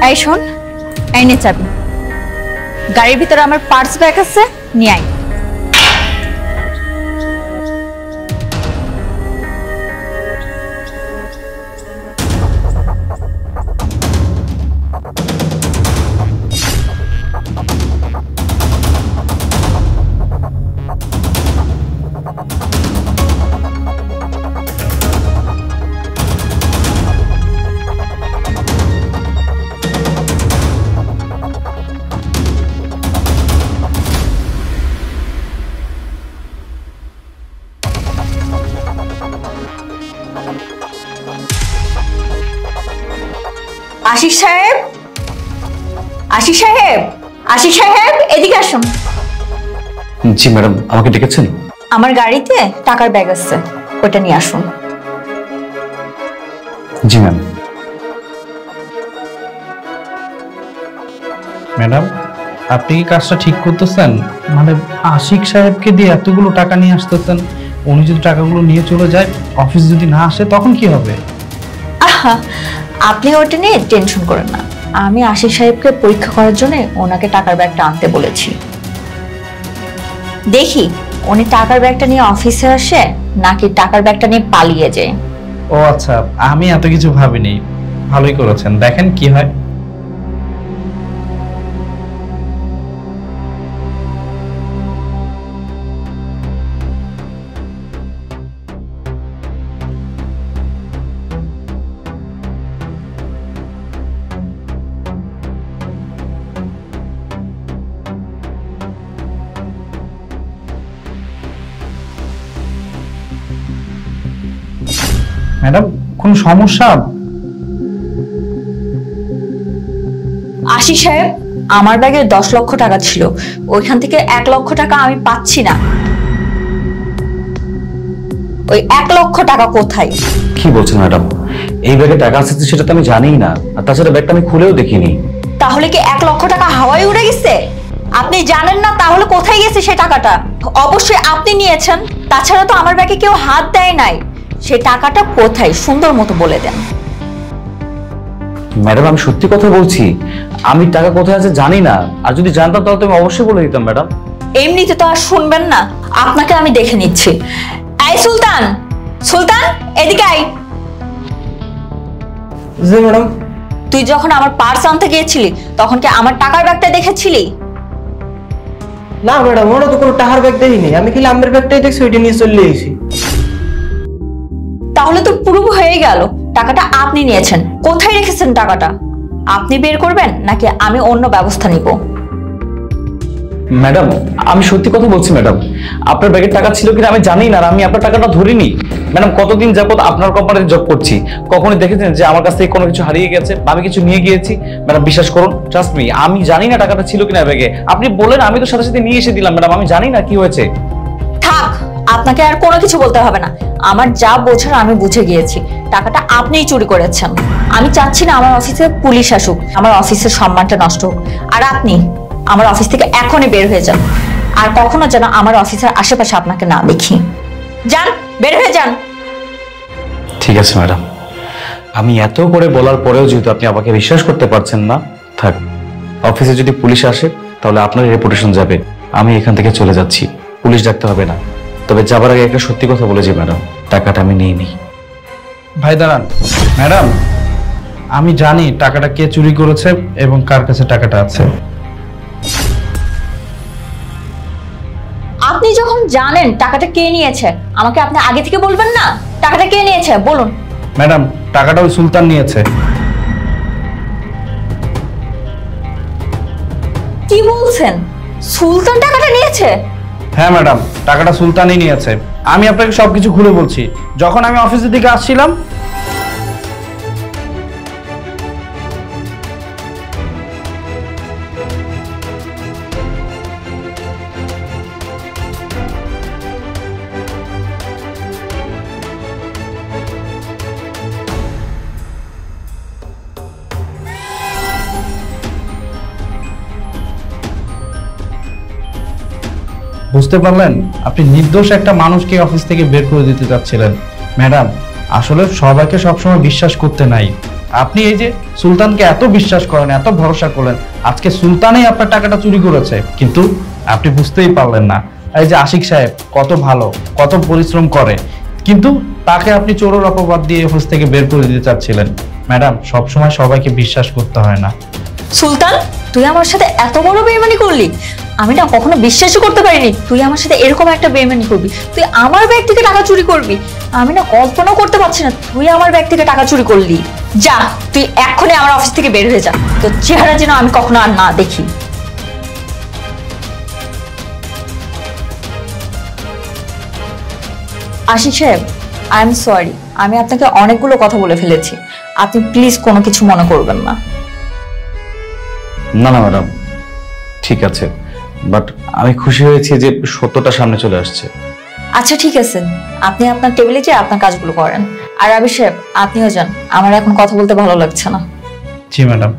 এই শোন, এই নে চাবি। গাড়ির ভিতরে আমার পার্স ব্যাগ আছে, নিয়ে আয়। আশিক সাহেব, আশিক সাহেব, আশিক সাহেব, এদিকে আসুন। জি ম্যাডাম, আমাকে ডেকেছেন? আমার গাড়িতে টাকার ব্যাগ আছে, ওটা নিয়ে আসুন। জি ম্যাম। ম্যাডাম, আপনি কি কাজটা ঠিক করতেছেন? মানে আশিক সাহেবকে দিয়ে এতগুলো টাকা নিয়ে আসতেছেন, উনি যদি টাকাগুলো নিয়ে চলে যায়, অফিস যদি না আসে তখন কি হবে? আহা, আপনি ওটা নিয়ে টেনশন করেন না। আমি আশিক সাহেবকে পরীক্ষা করার জন্য ওনাকে টাকার ব্যাগটা আনতে বলেছি। দেখি উনি টাকার ব্যাগটা নিয়ে অফিসে আসে নাকি টাকার ব্যাগটা নিয়ে পালিয়ে যায়। ও আচ্ছা, আমি এত কিছু ভাবিনি। ভালোই করেছেন, দেখেন কি হয়। ম্যাডাম, কোন সমস্যা? আশিক সাহেব, আমার ব্যাগে 10 লক্ষ টাকা ছিল, ওইখান থেকে 1 লক্ষ টাকা আমি পাচ্ছি না। ওই 1 লক্ষ টাকা কোথায়? কি বলছেন ম্যাডাম? এই ব্যাগে টাকা আছে সেটা তো আমি জানিই না, আর তাছাড়া ব্যাগটা আমি খুলেও দেখিনি। তাহলে কি 1 লক্ষ টাকা হাওয়ায় উড়ে গেছে? আপনি জানেন না তাহলে কোথায় গেছে সে টাকাটা? অবশ্যই আপনি নিয়েছেন, তাছাড়া তো আমার ব্যাগে কেউ হাত দেয় নাই। সে টাকাটা কোথায় সুন্দর মতো বলে দেন। ম্যাডাম, আমি সত্যি কথা বলছি, আমি টাকা কোথায় আছে জানি না, আর যদি জানতাম তাহলে তো আমি অবশ্যই বলে দিতাম ম্যাডাম। এমনিতে তো আর শুনবেন না, আপনাকে আমি দেখে নিচ্ছি। এই সুলতান, সুলতান, এদিকে আয়। জি ম্যাডাম। তুই যখন আমার পার্স আনতে গিয়েছিলি তখন কি আমার টাকার ব্যাগটা দেখেছিলি? না ম্যাডাম, ওরা তো কোনো টাকার ব্যাগ দেখিনি, আমি খালি আমার ব্যাগটাই দেখছি, ওইটা নিয়ে চলে এসেছি। তাহলে তো প্রুভ হয়ে গেল টাকাটা আপনি নিয়েছেন। কোথায় রেখেছেন টাকাটা? আপনি বের করবেন নাকি আমি অন্য ব্যবস্থা নিব? ম্যাডাম, আমি সত্যি কথা বলছি ম্যাডাম, আপনার ব্যাগের টাকা ছিল কিনা আমি জানি না, আর আমি আপনার টাকাটা ধরিনি। ম্যাডাম, কতদিন যাবত আপনার কোম্পানিতে জব করছি, কখনই দেখেছেন যে আমার কাছ থেকে কোনো কিছু হারিয়ে গেছে বা আমি কিছু নিয়ে গিয়েছি? ম্যাডাম বিশ্বাস করুন, ট্রাস্ট মি, আমি জানি না টাকাটা ছিল কিনা ব্যাগে। আপনি বলেন, আমি তো সাথে সাথে নিয়ে এসে দিলাম ম্যাডাম, আমি জানি না কি হয়েছে। থাক, আপনাকে আর কোনো কিছু বলতে হবে না। আমার যা বোঝার আমি বুঝে গিয়েছি। টাকাটা আপনিই চুরি করেছেন। আমি চাচ্ছি না আমার অফিসে পুলিশ আসুক, আমার অফিসের সম্মানটা নষ্ট হোক। আর আপনি আমার অফিস থেকে এখনই বের হয়ে যান, আর কখনো যেন আমার অফিসের আশেপাশে আপনাকে না দেখি। যান, বের হয়ে যান। ঠিক আছে ম্যাডাম, আমি এত করে বলার পরেও যেহেতু আপনি আমাকে বিশ্বাস করতে পারছেন না, থাক, অফিসে যদি পুলিশ আসে তাহলে আপনার রেপুটেশন যাবে। আমি এখান থেকে চলে যাচ্ছি, পুলিশ ডাকতে হবে না। তবে যাবার আগে একটা সত্যি কথা বলেছি ম্যাডাম, টাকাটা আমি নিইনি। ভাই দাঁড়ান। ম্যাডাম, আমি জানি টাকাটা কে চুরি করেছে এবং কার কাছে টাকাটা আছে। আপনি যখন জানেন টাকাটা কে নিয়েছে, আমাকে আপনি আগে থেকে বলবেন না? টাকাটা কে নিয়েছে বলুন। ম্যাডাম, টাকাটা ওই সুলতান নিয়েছে। কি বলছেন? সুলতান টাকাটা নিয়েছে? হ্যাঁ ম্যাডাম, টাকাটা সুলতানই নিয়েছে। আমি আপনাকে সবকিছু খুলে বলছি। যখন আমি অফিসের দিকে আসছিলাম, বুঝতে পারলেন আপনি নির্দোষ একটা মানুষকে অফিস থেকে বের করে দিতে যাচ্ছিলেন। ম্যাডাম, আসলে সবাইকে সবসময় বিশ্বাস করতে নাই। আপনি এই যে সুলতানকে এত বিশ্বাস করেন, এত ভরসা করলেন, আজকে সুলতানই আপনার টাকাটা চুরি করেছে, কিন্তু আপনি বুঝতেই পারলেন না। এই যে আশিক সাহেব কত ভালো, কত পরিশ্রম করে, কিন্তু তাকে আপনি চোরের অপবাদ দিয়ে অফিস থেকে বের করে দিতে চাচ্ছিলেন। ম্যাডাম, সবসময় সবাইকে বিশ্বাস করতে হয় না। সুলতান, তুই আমার সাথে এত বড় বেইমানি করলি? আমি না কখনো বিশ্বাসই করতে পারিনি তুই আমার সাথে এরকম একটা বেইমানি করবি। তুই আমার ব্যাগ থেকে টাকা চুরি করবি? আমি না কল্পনা করতে পারছি না তুই আমার ব্যাগ থেকে টাকা চুরি করলি। যা, তুই এক্ষুনি আমার অফিস থেকে বের হয়ে যা, তোর চেহারা যেন আমি কখনো আর না দেখি। আশিক সাহেব, আই এম সরি, আমি আপনাকে অনেকগুলো কথা বলে ফেলেছি, আপনি প্লিজ কোনো কিছু মনে করবেন না। না না ম্যাডাম, ঠিক আছে, বাট আমি খুশি হয়েছি যে সত্যটা সামনে চলে আসছে। আচ্ছা ঠিক আছে, আপনি আপনার টেবিলে যেয়ে আপনার কাজগুলো করেন। আর আবির সাহেব, আপনিও যান, আমার এখন কথা বলতে ভালো লাগছে না। জি ম্যাডাম।